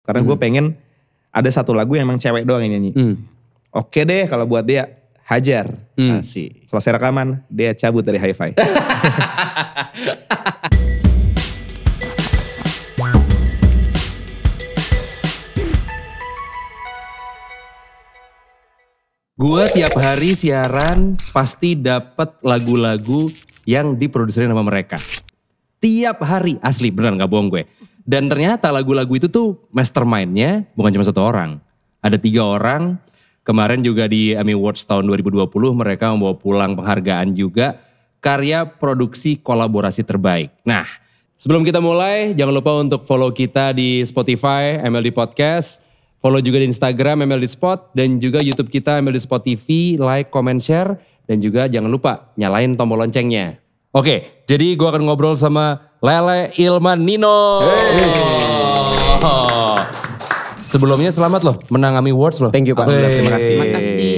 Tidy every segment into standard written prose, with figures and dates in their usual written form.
Karena gue pengen ada satu lagu yang emang cewek doang yang nyanyi. Oke deh kalau buat dia, hajar. Asik. Selesai rekaman, dia cabut dari hi-fi. Gue tiap hari siaran pasti dapat lagu-lagu yang diproduserin sama mereka. Tiap hari, asli beneran gak bohong gue. Dan ternyata lagu-lagu itu tuh mastermind-nya bukan cuma satu orang. Ada 3 orang, kemarin juga di Emmy Awards tahun 2020 mereka membawa pulang penghargaan juga. Karya produksi kolaborasi terbaik. Nah, sebelum kita mulai jangan lupa untuk follow kita di Spotify, MLD Podcast. Follow juga di Instagram MLD Spot dan juga YouTube kita MLD Spot TV, like, comment, share. Dan juga jangan lupa nyalain tombol loncengnya. Oke, jadi gue akan ngobrol sama Lele Ilman Nino. Sebelumnya selamat loh, menang Emmy Awards loh. Thank you Pak, terima kasih. Makasih.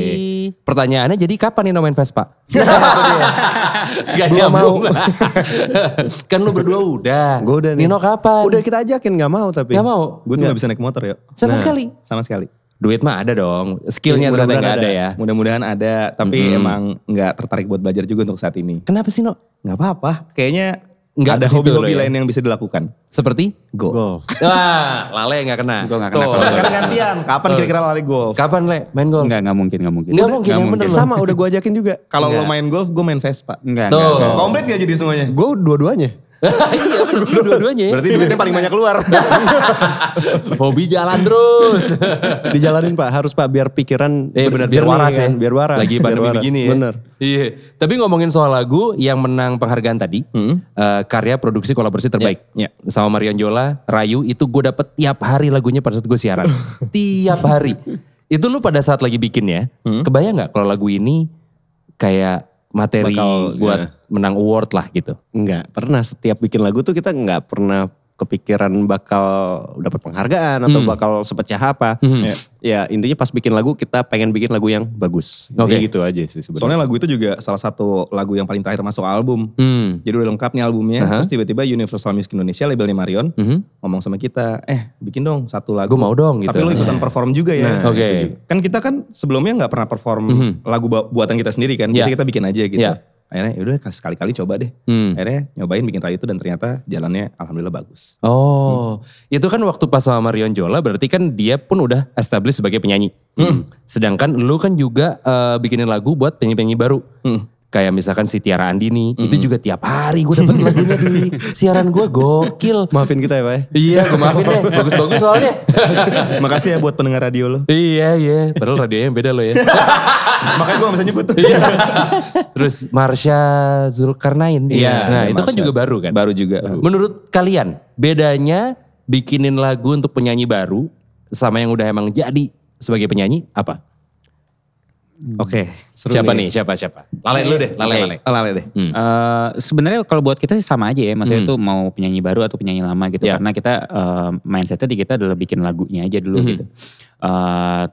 Pertanyaannya jadi kapan Nino main Vespa? Gak Belum nyambung. Kan lu berdua udah. Gue udah nih. Nino kapan? Udah kita ajakin gak mau tapi. Gak mau? Gue tuh gak bisa naik motor ya. Sama sekali? Sama sekali. Duit mah ada dong. Skillnya ternyata gak ada ya. Mudah-mudahan ada, tapi emang gak tertarik buat belajar juga untuk saat ini. Kenapa sih No? Gak apa-apa, kayaknya Nggak ada ke situ hobi-hobi lo ya? lain yang bisa dilakukan. Seperti? Golf. Wah, Lale gak kena. Gue gak Tuh, kena. sekarang gantian. Kapan kira-kira lari golf? Kapan Le main golf? Enggak mungkin. Nggak mungkin, yang bener loh. Sama udah gue ajakin juga. Kalau lo main golf, gue main Vespa. Enggak. Tuh. Komplit gak jadi semuanya? Gue dua-duanya. Iya bener dua-duanya ya. Berarti duitnya paling banyak keluar. Hobi jalan terus. Dijalanin Pak, harus Pak biar pikiran Bener, biar jernih waras ya. kan, biar waras. Lagi biar pandemi waras. begini ya. Bener. Iya. Tapi ngomongin soal lagu yang menang penghargaan tadi. Karya produksi kolaborasi terbaik. Ya. Sama Marion Jola, Rayu itu gue dapet tiap hari lagunya pada saat gue siaran. Tiap hari. Itu lu pada saat lagi bikin ya. Kebayang gak kalau lagu ini kayak materi Bakal, buat ya. menang award lah gitu. Enggak, pernah setiap bikin lagu tuh kita enggak pernah kepikiran bakal dapat penghargaan atau bakal sepecah apa. Ya intinya pas bikin lagu kita pengen bikin lagu yang bagus. Oke. Jadi gitu aja sih sebenarnya. Soalnya lagu itu juga salah satu lagu yang paling terakhir masuk album. Jadi udah lengkap nih albumnya. Terus tiba-tiba Universal Music Indonesia labelnya Marion ngomong sama kita, bikin dong satu lagu. Gue mau dong gitu. Tapi lo ikutan perform juga ya. Oke. Jadi, kan kita kan sebelumnya gak pernah perform lagu buatan kita sendiri kan. Biasanya kita bikin aja gitu. Yeah. Akhirnya yaudah sekali-kali coba deh. Akhirnya nyobain bikin Rayu itu dan ternyata jalannya alhamdulillah bagus. Oh, itu kan waktu pas sama Marion Jola berarti kan dia pun udah established sebagai penyanyi. Sedangkan lu kan juga bikinin lagu buat penyanyi-penyanyi baru. Kayak misalkan si Tiara Andini, itu juga tiap hari gue dapet lagunya di siaran gue, gokil. Maafin kita ya Pak ya. Iya, gue maafin deh, bagus-bagus soalnya. Makasih ya buat pendengar radio lo. Iya, padahal radionya beda lo ya. Makanya gue gak bisa nyebut. Terus Marsha Zulkarnain. Iya, Nah itu kan Marsha. juga baru kan. Baru juga. Menurut kalian, bedanya bikinin lagu untuk penyanyi baru sama yang udah emang jadi sebagai penyanyi apa? Oke. Siapa nih? Siapa? Lale dulu deh, Lale deh. Sebenarnya kalau buat kita sih sama aja ya. Maksudnya itu mau penyanyi baru atau penyanyi lama gitu. Ya. Karena kita mindsetnya di kita adalah bikin lagunya aja dulu gitu.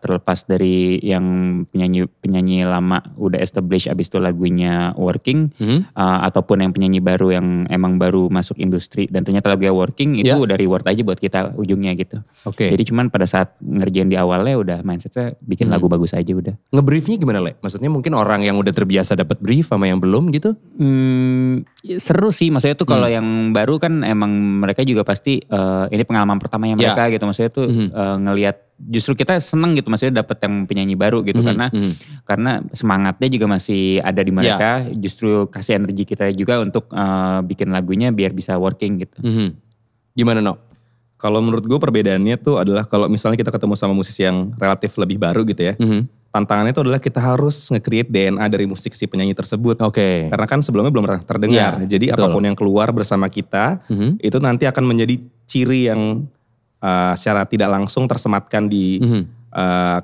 Terlepas dari yang penyanyi lama udah established abis itu lagunya working. Ataupun yang penyanyi baru yang emang baru masuk industri. Dan ternyata lagunya working itu udah reward aja buat kita ujungnya gitu. Oke. Jadi cuman pada saat ngerjain di awalnya udah mindsetnya bikin lagu bagus aja udah. Ngebriefnya gimana Le? Maksudnya mungkin orang yang udah terbiasa dapat brief sama yang belum gitu? Seru sih, maksudnya tuh kalau yang baru kan emang mereka juga pasti ini pengalaman pertamanya mereka gitu, maksudnya tuh ngelihat justru kita seneng gitu, maksudnya dapat yang penyanyi baru gitu karena semangatnya juga masih ada di mereka, justru kasih energi kita juga untuk bikin lagunya biar bisa working gitu. Gimana No? Kalau menurut gue perbedaannya tuh adalah kalau misalnya kita ketemu sama musisi yang relatif lebih baru gitu ya. Tantangannya itu adalah kita harus nge-create DNA dari musik si penyanyi tersebut. Oke. Karena kan sebelumnya belum pernah terdengar. Ya, Jadi betul. apapun yang keluar bersama kita itu nanti akan menjadi ciri yang secara tidak langsung tersematkan di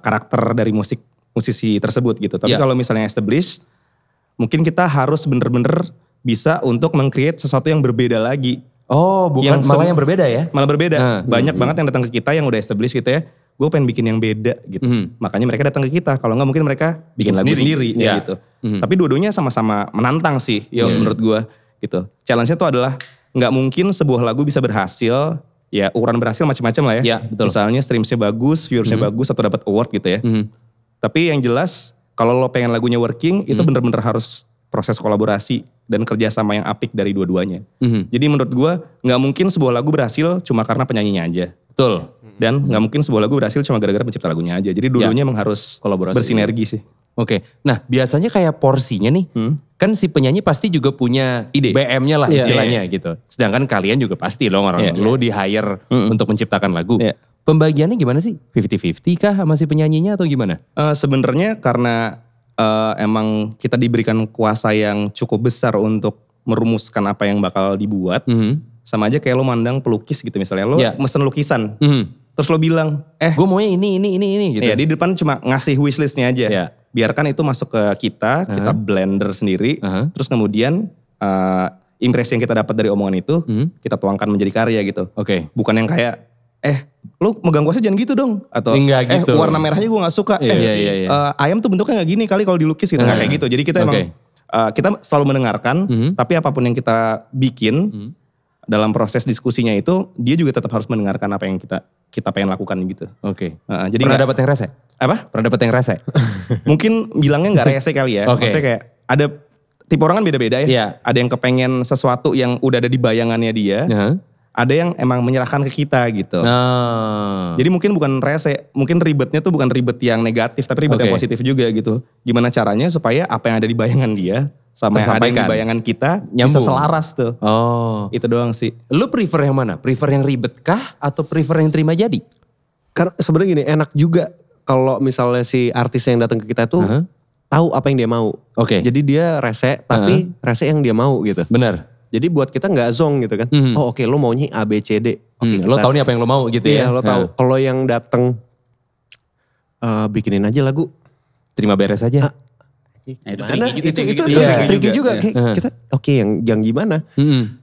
karakter dari musisi tersebut gitu. Tapi kalau misalnya established, mungkin kita harus bener-bener bisa untuk meng-create sesuatu yang berbeda lagi. Oh, bukan malah yang berbeda ya? Malah berbeda. Banyak banget yang datang ke kita yang udah established gitu ya. Gue pengen bikin yang beda gitu. Makanya mereka datang ke kita. Kalau nggak mungkin mereka bikin lagu sendiri ya gitu. Tapi dua-duanya sama-sama menantang sih menurut gue gitu. Challenge-nya tuh adalah nggak mungkin sebuah lagu bisa berhasil ya ukuran berhasil macam-macam lah ya. Iya, betul. Misalnya streamsnya bagus, viewersnya bagus atau dapat award gitu ya. Tapi yang jelas kalau lo pengen lagunya working itu bener-bener harus proses kolaborasi dan kerjasama yang apik dari dua-duanya. Jadi menurut gue nggak mungkin sebuah lagu berhasil cuma karena penyanyinya aja. Betul. Dan nggak mungkin sebuah lagu berhasil cuma gara-gara pencipta lagunya aja. Jadi dua-duanya emang harus Kolaborasi. bersinergi sih. Oke, nah biasanya kayak porsinya nih, kan si penyanyi pasti juga punya Ide. BM-nya lah Iya, istilahnya gitu. Sedangkan kalian juga pasti dong orang lo di hire untuk menciptakan lagu. Iya. Pembagiannya gimana sih? 50-50 kah sama si penyanyinya atau gimana? Sebenarnya karena emang kita diberikan kuasa yang cukup besar untuk merumuskan apa yang bakal dibuat. Sama aja kayak lo mandang pelukis gitu misalnya. Lo mesen lukisan. Terus lo bilang, gue maunya ini gitu. ya di depan cuma ngasih wishlistnya aja. Iya. Biarkan itu masuk ke kita blender sendiri. Terus kemudian impresi yang kita dapat dari omongan itu, kita tuangkan menjadi karya gitu. Oke. Bukan yang kayak, lu megang kuasa jangan gitu dong. Atau, Enggak gitu. warna merahnya gue gak suka. Iya. Ayam tuh bentuknya gak gini kali kalau dilukis gitu. Gak kayak gitu. Jadi kita emang, kita selalu mendengarkan, tapi apapun yang kita bikin, dalam proses diskusinya itu, dia juga tetap harus mendengarkan apa yang kita pengen lakukan gitu. Oke. Jadi Pernah dapat yang rese? Apa? Pernah dapat yang rese? Mungkin bilangnya gak rese kali ya. Oke. Maksudnya kayak ada tipe orang kan beda-beda ya. Iya. Ada yang kepengen sesuatu yang udah ada di bayangannya dia. Ada yang emang menyerahkan ke kita gitu. Jadi mungkin bukan rese, mungkin ribetnya tuh bukan ribet yang negatif, tapi ribet yang positif juga gitu. Gimana caranya supaya apa yang ada di bayangan dia sama yang ada di bayangan kita nyambung. bisa selaras tuh. Itu doang sih. Lu prefer yang mana? Prefer yang ribet kah atau prefer yang terima jadi? Karena sebenarnya gini, enak juga kalau misalnya si artis yang datang ke kita tuh tahu apa yang dia mau. Oke. Jadi dia rese, tapi rese yang dia mau gitu. Benar. Jadi buat kita nggak zonk gitu kan. Oh oke, lo maunya A, B, C, D. Oke, Lo tahu nih apa yang lo mau gitu ya? Iya, lo tahu. Kalau yang datang bikinin aja lagu. Terima beres aja. Nah, itu Mana? tricky gitu, Itu tricky tricky juga. Kayak kita yang gimana?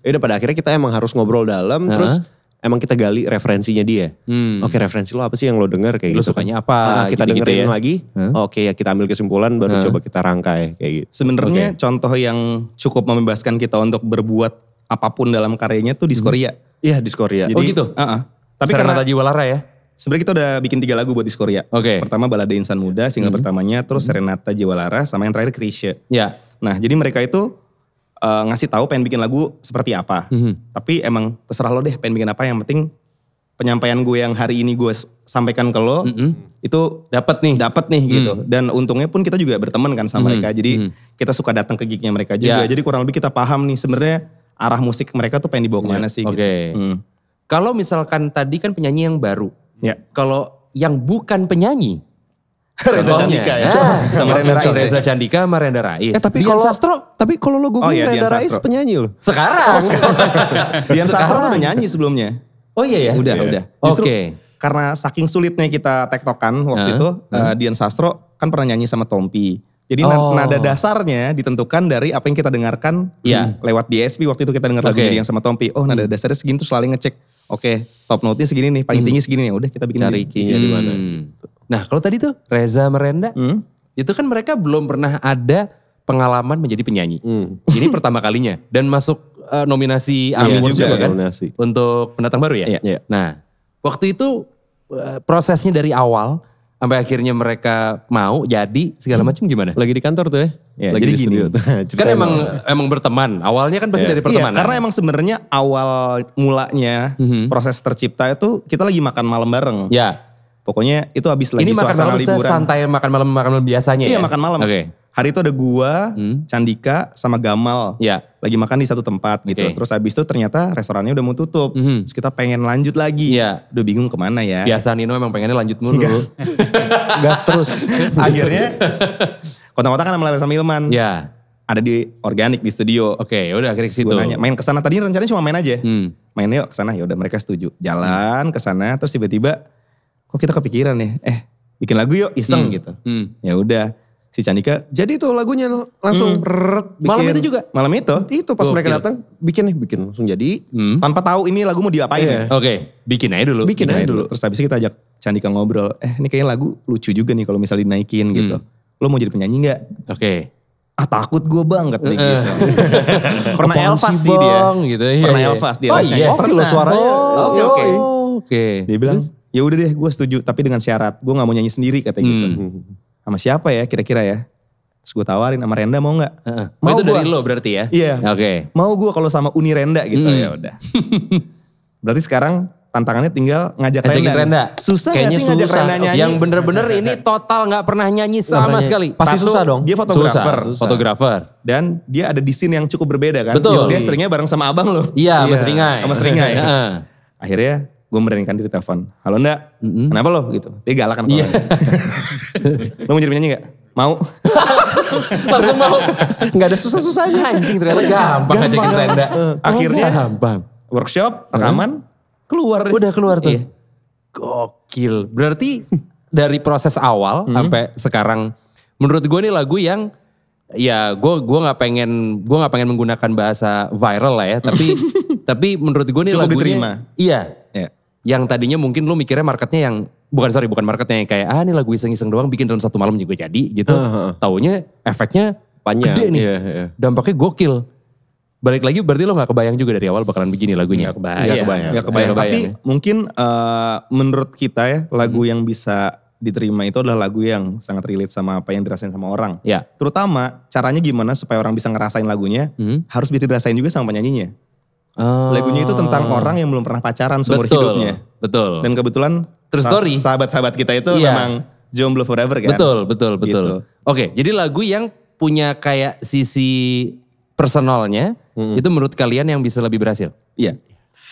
Ya udah pada akhirnya kita emang harus ngobrol dalam, terus emang kita gali referensinya dia. Oke, referensi lo apa sih yang lo denger kayak Lo gitu. sukanya apa? Kita gitu-gitu dengerin ya? lagi. Oke, ya kita ambil kesimpulan baru coba kita rangkai kayak gitu. Sebenarnya contoh yang cukup membebaskan kita untuk berbuat apapun dalam karyanya tuh Diskoria. Iya, Diskoria. Oh gitu? Tapi Serenata karena Jiwalara ya? sebenarnya kita udah bikin 3 lagu buat Diskoria. Oke. Pertama Balada Insan Muda, single pertamanya, terus Serenata Jiwalara, sama yang terakhir Krisya. Ya. Nah jadi mereka itu ngasih tahu pengen bikin lagu seperti apa. Tapi emang terserah lo deh pengen bikin apa, yang penting penyampaian gue yang hari ini gue sampaikan ke lo, itu Dapat nih. gitu. Dan untungnya pun kita juga berteman kan sama mereka. Jadi kita suka datang ke gignya mereka juga. Jadi kurang lebih kita paham nih sebenarnya arah musik mereka tuh pengen dibawa kemana sih gitu. Kalau misalkan tadi kan penyanyi yang baru. Ya. Kalau yang bukan penyanyi. Reza Candika ya. Sama Reza Rais. Reza Candika sama Renda Rais. Tapi Dian kalau Sastro. Tapi kalau lo googling iya, Dian Renda Rais Sastro. penyanyi loh. Sekarang. Dian Sastro tuh udah nyanyi sebelumnya. Oh iya ya? Udah. Justru Oke. karena saking sulitnya kita tektokan waktu itu, Dian Sastro kan pernah nyanyi sama Tompi. Jadi nada dasarnya ditentukan dari apa yang kita dengarkan lewat DSP waktu itu kita dengar lagu Dian sama Tompi. Oh nada dasarnya segini, tuh selalu ngecek. Oke, top note-nya segini nih, paling tinggi segini nih. Udah kita bikin Cari key-nya di mana. Nah kalau tadi tuh Reza Merenda, itu kan mereka belum pernah ada pengalaman menjadi penyanyi. Ini pertama kalinya. Dan masuk nominasi Awards juga kan? Nominasi. Untuk pendatang baru ya? Iya. Nah waktu itu prosesnya dari awal sampai akhirnya mereka mau jadi segala macam gimana? Lagi di kantor tuh ya. jadi Lagi di gini. studio. Kan emang berteman. Awalnya kan pasti dari Iya, pertemanan. karena emang sebenarnya awal mulanya proses tercipta itu kita lagi makan malam bareng. Ya. Pokoknya itu habis lagi Ini makan suasana malam liburan. sesantai makan malam biasanya ya? Iya makan malam. Oke. Hari itu ada gua, Candika sama Gamal. Ya. Lagi makan di satu tempat gitu. Oke. Terus habis itu ternyata restorannya udah mau tutup. Terus kita pengen lanjut lagi. Iya. Udah bingung kemana ya. Biasa Nino emang pengennya lanjut mulu. Gas terus. Akhirnya kontak-kontakan sama Larissa Milman. Ya. Ada di organik di studio. Oke, udah akhirnya ke situ. Gue nanya, main kesana tadi rencananya cuma main aja. Mainnya yuk kesana, ya udah mereka setuju. Jalan kesana, terus tiba-tiba kok kita kepikiran ya, bikin lagu yuk iseng gitu. Ya udah, si Candika jadi tuh lagunya langsung bikin. Malam itu juga? Malam itu pas mereka datang bikin langsung jadi. Tanpa tahu ini lagu mau diapain ya. Oke, bikin aja dulu. Bikin aja dulu. Terus habis itu kita ajak Candika ngobrol, ini kayaknya lagu lucu juga nih kalau misalnya dinaikin gitu. Lo mau jadi penyanyi gak? Oke. takut gue banget nih gitu. Pernah Apaan Elvas sih sih dia. Bang? Gitu. Iya, Pernah iya. Elvas dia. Oh lesnya. iya. Oke loh suaranya. Oke. Oke. Dia bilang, ya udah deh gue setuju tapi dengan syarat gue gak mau nyanyi sendiri katanya gitu. Sama siapa ya kira-kira ya? Terus gue tawarin sama Renda mau gak? Mau itu gua. dari lo berarti ya? Iya. Oke. Mau gue kalau sama Uni Renda gitu ya udah. Berarti sekarang tantangannya tinggal ngajak Renda. Renda. Susah Kayaknya gak sih ngajak susah. Renda nyanyi? Yang bener-bener ini total gak pernah nyanyi sama sekali. Pasti Satu, susah dong. Dia fotografer. Susah. Fotografer. Dan dia ada di scene yang cukup berbeda kan. Betul. Dia seringnya bareng sama abang loh. Iya, sama Seringai. Sama Seringai. Heeh. Akhirnya gue memberanikan diri telepon. Halo Nda, kenapa lo gitu? Dia galak kan. Iya. Lo mau jadi penyanyi gak? Mau. Langsung mau. Gak ada susah-susahnya. Anjing ternyata gampang ngajakin Renda. Akhirnya gampang. workshop, rekaman, keluar. deh. Udah keluar tuh. Iya. Gokil. Berarti dari proses awal sampai sekarang menurut gue nih lagu yang ya gue nggak pengen menggunakan bahasa viral lah ya, tapi menurut gue nih Cukup lagunya diterima. iya. Iya. Yang tadinya mungkin lu mikirnya marketnya yang bukan marketnya yang kayak ini lagu iseng-iseng doang bikin dalam 1 malam juga jadi gitu. Taunya efeknya Panjang. gede nih. Iya. Dampaknya gokil. Balik lagi berarti lo gak kebayang juga dari awal bakalan begini lagunya. Gak kebayang. Gak kebayang. Tapi ya. mungkin menurut kita ya lagu yang bisa diterima itu adalah lagu yang sangat relate sama apa yang dirasain sama orang. Ya. Terutama caranya gimana supaya orang bisa ngerasain lagunya harus bisa dirasain juga sama penyanyinya. Oh. Lagunya itu tentang orang yang belum pernah pacaran seumur hidupnya. Betul. Dan kebetulan True story. sahabat-sahabat kita itu Iya. memang jomblo forever kan. Betul. Gitu. Oke, jadi lagu yang punya kayak sisi personalnya itu menurut kalian yang bisa lebih berhasil? Iya.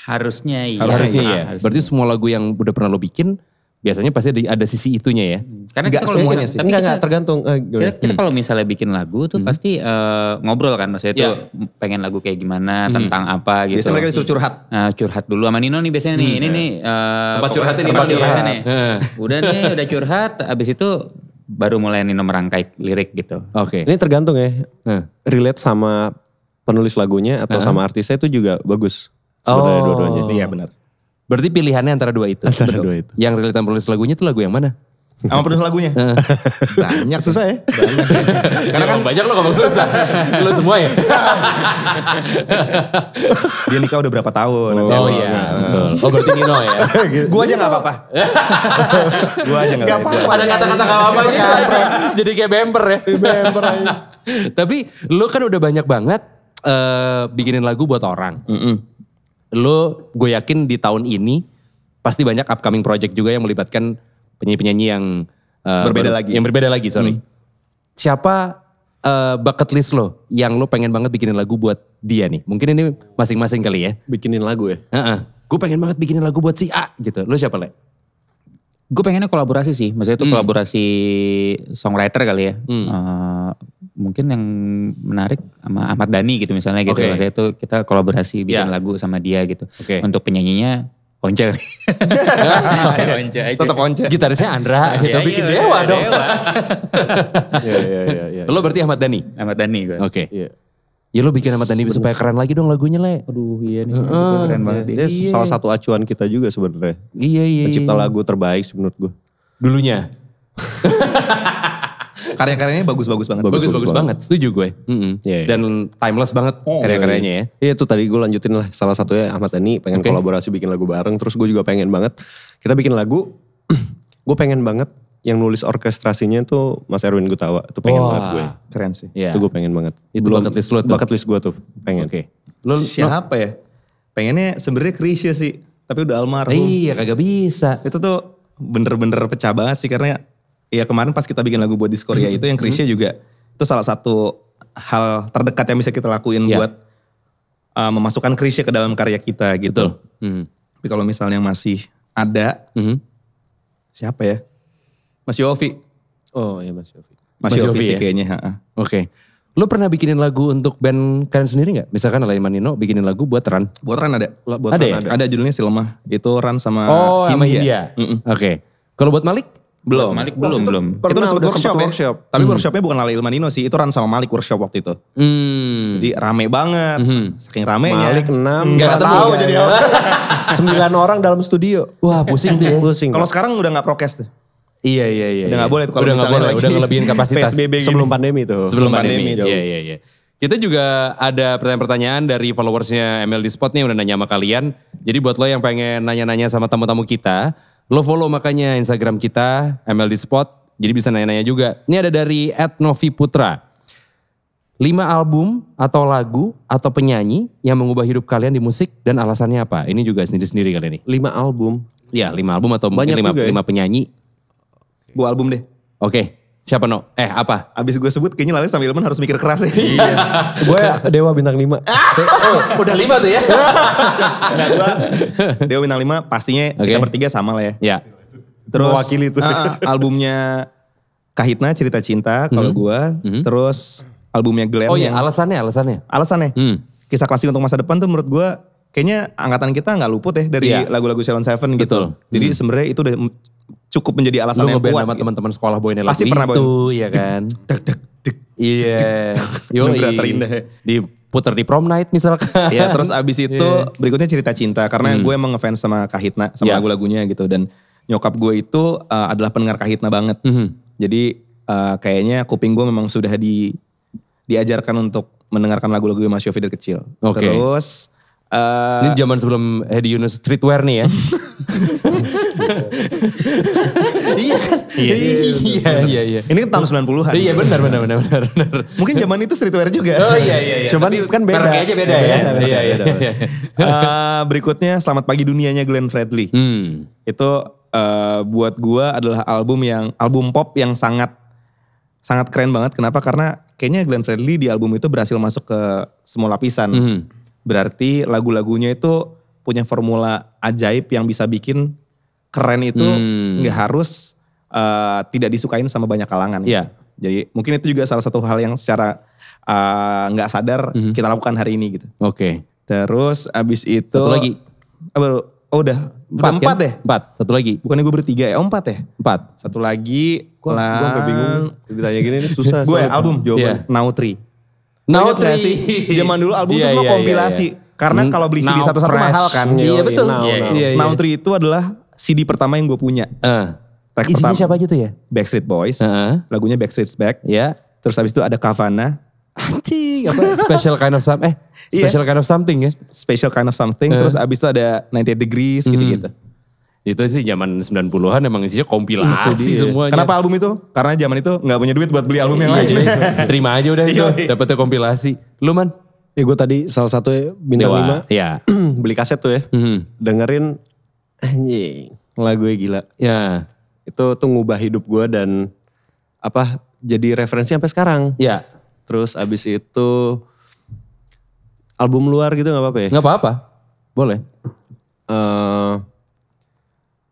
Harusnya iya. Harusnya ya. Harusnya. Berarti semua lagu yang udah pernah lo bikin biasanya pasti ada sisi itunya ya. Karena Nggak kita kalau semuanya bisa- sih. tapi Enggak, kita- tergantung. kita kalau misalnya bikin lagu tuh pasti ngobrol kan, maksudnya tuh pengen lagu kayak gimana, tentang apa gitu. Biasanya mereka disuruh curhat. Curhat dulu sama Nino nih biasanya nih, ini nih. Tempat curhatnya tempat Nino nih. curhatnya nih. Udah nih, udah curhat, abis itu baru mulai Nino merangkai lirik gitu. Oke. Ini tergantung ya. Nah. Relate sama penulis lagunya atau sama artisnya itu juga bagus. Sebenarnya dua-duanya. Iya benar. Berarti pilihannya antara dua itu. Antara dua itu. Yang relate sama penulis lagunya itu lagu yang mana? Sama penulis lagunya. Banyak. Susah ya? Banyak. Karena kan banyak lo ngomong susah. Lo semua ya? Dia nikah udah berapa tahun. nanti Oh aku- iya. Betul. Oh berarti Nino ya? Gua aja gak apa-apa. Gua aja gak apa-apa. Ada kata-kata gak apa-apa gitu. Jadi kayak bemper ya. Bemper aja. Tapi lo kan udah banyak banget bikinin lagu buat orang. Lo gue yakin di tahun ini pasti banyak upcoming project juga yang melibatkan penyanyi-penyanyi yang Berbeda lagi. Yang berbeda lagi, sorry. Siapa bucket list lo yang lo pengen banget bikinin lagu buat dia nih? Mungkin ini masing-masing kali ya. Bikinin lagu ya? Gue pengen banget bikinin lagu buat si A gitu. Lo siapa, Le? Gue pengennya kolaborasi sih, maksudnya itu kolaborasi songwriter kali ya. Mungkin yang menarik sama Ahmad Dhani gitu misalnya gitu. Oke. Maksudnya itu kita kolaborasi bikin Ya. lagu sama dia gitu. Oke. Untuk penyanyinya Once. Once aja. Tetap once. Gitarisnya Andra gitu. Iya, Bikin iya, Dewa dong. Dewa. Iya. Lo berarti Ahmad Dhani? Ahmad Dhani gue. Oke. Iya. Ya lo bikin Ahmad Dhani supaya keren lagi dong lagunya, Le. Aduh iya nih, keren banget. Dia salah satu acuan kita juga sebenarnya. Iya. Pencipta lagu terbaik sih menurut gue. Dulunya. Karya-karyanya bagus-bagus banget. Bagus banget, setuju gue. Iya. Dan timeless banget karya-karyanya ya. Iya itu tadi gue lanjutin lah. Salah satunya Ahmad Dhani pengen Oke. kolaborasi bikin lagu bareng. Terus gue juga pengen banget. Kita bikin lagu. Gue pengen banget yang nulis orkestrasinya tuh Mas Erwin Gutawa. Itu pengen Wah. banget gue. Keren sih. Iya. Itu gue pengen banget. Itu bucket list lo tuh? Bucket list gue tuh. Pengen. Oke. Lo Siapa ya? Pengennya sebenarnya Krisya sih. Tapi udah almarhum. Iya kagak bisa. Itu tuh bener-bener pecah banget sih. Karena ya kemarin pas kita bikin lagu buat Diskoria itu yang Krisya juga. Itu salah satu hal terdekat yang bisa kita lakuin Iya. buat memasukkan Krisya ke dalam karya kita gitu. Betul. Tapi kalau misalnya masih ada, siapa ya? Mas Yofi. Oh iya Mas Yofi. Mas Mas Yofi Yofi sih ya? kayaknya. Oke. Lo pernah bikinin lagu untuk band kalian sendiri gak? Misalkan Alaiman Nino bikinin lagu buat Ran. Buat Ran ada. Buat Ada Ran ya? Ada judulnya Silmah. Itu Ran sama sama Hindia. India. Oke. Kalau buat Malik? Belum. Malik belum. Itu Pernah udah udah workshop, sempet ya. workshop. Tapi workshopnya bukan Lala Ilmanino sih. Itu Ran sama Malik workshop waktu itu. Jadi rame banget. Saking ramenya. Malik 6. Nggak ketemu, tahu kan? jadi 9 orang dalam studio. Wah pusing tuh ya. Pusing. Kalau sekarang udah gak prokes tuh. Iya. Udah gak boleh tuh kalau udah misalnya lagi udah ngelebihin kapasitas. PSBB gini. Sebelum pandemi tuh. Sebelum pandemi. jauh. Iya. Kita juga ada pertanyaan-pertanyaan dari followersnya MLD Spot nih yang udah nanya sama kalian. Jadi buat lo yang pengen nanya-nanya sama tamu-tamu kita, lo follow makanya Instagram kita MLD Spot. Jadi bisa nanya-nanya juga. Ini ada dari @noviputra. 5 album atau lagu atau penyanyi yang mengubah hidup kalian di musik dan alasannya apa? Ini juga sendiri-sendiri kali ini. 5 album. Ya 5 album atau mungkin Banyak juga 5 penyanyi. Gue album deh. Oke. Siapa No? Apa? Abis gue sebut kayaknya Lale sama Ilman harus mikir keras ya. Gue Dewa bintang 5. Udah 5 tuh ya? Enggak, gue Dewa Bintang 5 pastinya kita bertiga sama lah ya. Ya. Terus Mewakili tuh. albumnya Kahitna Cerita Cinta kalau gue. Terus albumnya Glenn Oh iya, yang alasannya. alasannya. Kisah klasik untuk masa depan tuh menurut gue kayaknya angkatan kita nggak luput ya dari lagu-lagu Ceylon Seven gitu. Betul. Jadi sebenarnya itu udah cukup menjadi alasan Lu yang ngeband kuat. sama Gitu. teman-teman sekolah bawain lagu Pasti pernah itu, ya kan? Iya. Bener-bener terindah ya. Diputer di prom night misalkan. Ya terus abis itu berikutnya Cerita Cinta. Karena gue emang ngefans sama Kahitna, sama lagu-lagunya gitu. Dan nyokap gue itu adalah pendengar Kahitna banget. Jadi kayaknya kuping gue memang sudah diajarkan untuk mendengarkan lagu-lagu Mas Yofi dari kecil. Oke. Terus Ini zaman sebelum Hedi Yunus streetwear nih ya. Iya kan? Iya. ini kan tahun 90-an. Iya benar. Mungkin zaman itu streetwear juga. Oh iya. Cuman Tapi kan beda. mereknya aja beda ya. Iya. Berikutnya Selamat Pagi Dunianya Glenn Fredly. Itu buat gua adalah album pop yang sangat keren banget. Kenapa? Karena kayaknya Glenn Fredly di album itu berhasil masuk ke semua lapisan. Berarti lagu-lagunya itu punya formula ajaib yang bisa bikin keren itu nggak harus tidak disukain sama banyak kalangan. Iya. Jadi mungkin itu juga salah satu hal yang secara nggak sadar kita lakukan hari ini gitu. Oke. Terus abis itu Satu lagi. Udah 4 kan? deh. 4. Satu lagi. Bukannya gue bertiga ya? 4 ya? 4. Satu lagi. Gue sampai bingung. Ditanya gini ini susah. Gue soalnya. album jawaban. Iya. Now 3. Ingat nggak sih? Zaman dulu album itu semua kompilasi. Karena kalau beli CD Now satu-satu Fresh. mahal kan. Iya, betul. Iya. Now 3 itu adalah CD pertama yang gue punya. Track Isinya pertama. siapa aja tuh ya? Backstreet Boys. Lagunya Backstreet's Back. Ya. Terus habis itu ada Kavana. Anjing, apa? Special kind of something. Special kind of something ya? Special Kind of Something. Terus habis itu ada 98 Degrees gitu-gitu. Itu sih zaman 90-an emang isinya kompilasi semuanya. Kenapa album itu? Karena zaman itu gak punya duit buat beli album yang lain. Terima aja udah itu. Dapetnya kompilasi. Lu man? Ya gue tadi salah satu bintang 5. Iya. Beli kaset tuh ya. Dengerin anjing lagunya gila. Ya. Itu tuh ngubah hidup gue dan jadi referensi sampai sekarang. Ya. Terus abis itu album luar gitu gak apa-apa ya? Gak apa-apa. Boleh.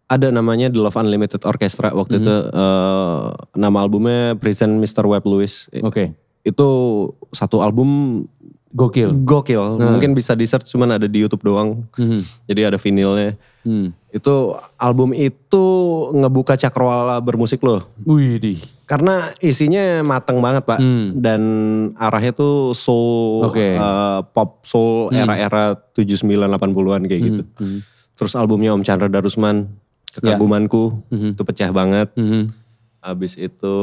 Ada namanya The Love Unlimited Orchestra waktu itu nama albumnya Present Mr. Webb Lewis. Oke. Itu satu album Gokil. Mungkin bisa di search cuman ada di YouTube doang. Jadi ada vinilnya. Itu album itu ngebuka cakrawala bermusik loh. Wih. Karena isinya mateng banget Pak. Dan arahnya tuh soul, pop soul era-era 79-80an kayak gitu. Terus albumnya Om Chandra Darusman, Kekagumanku, itu pecah banget. Habis itu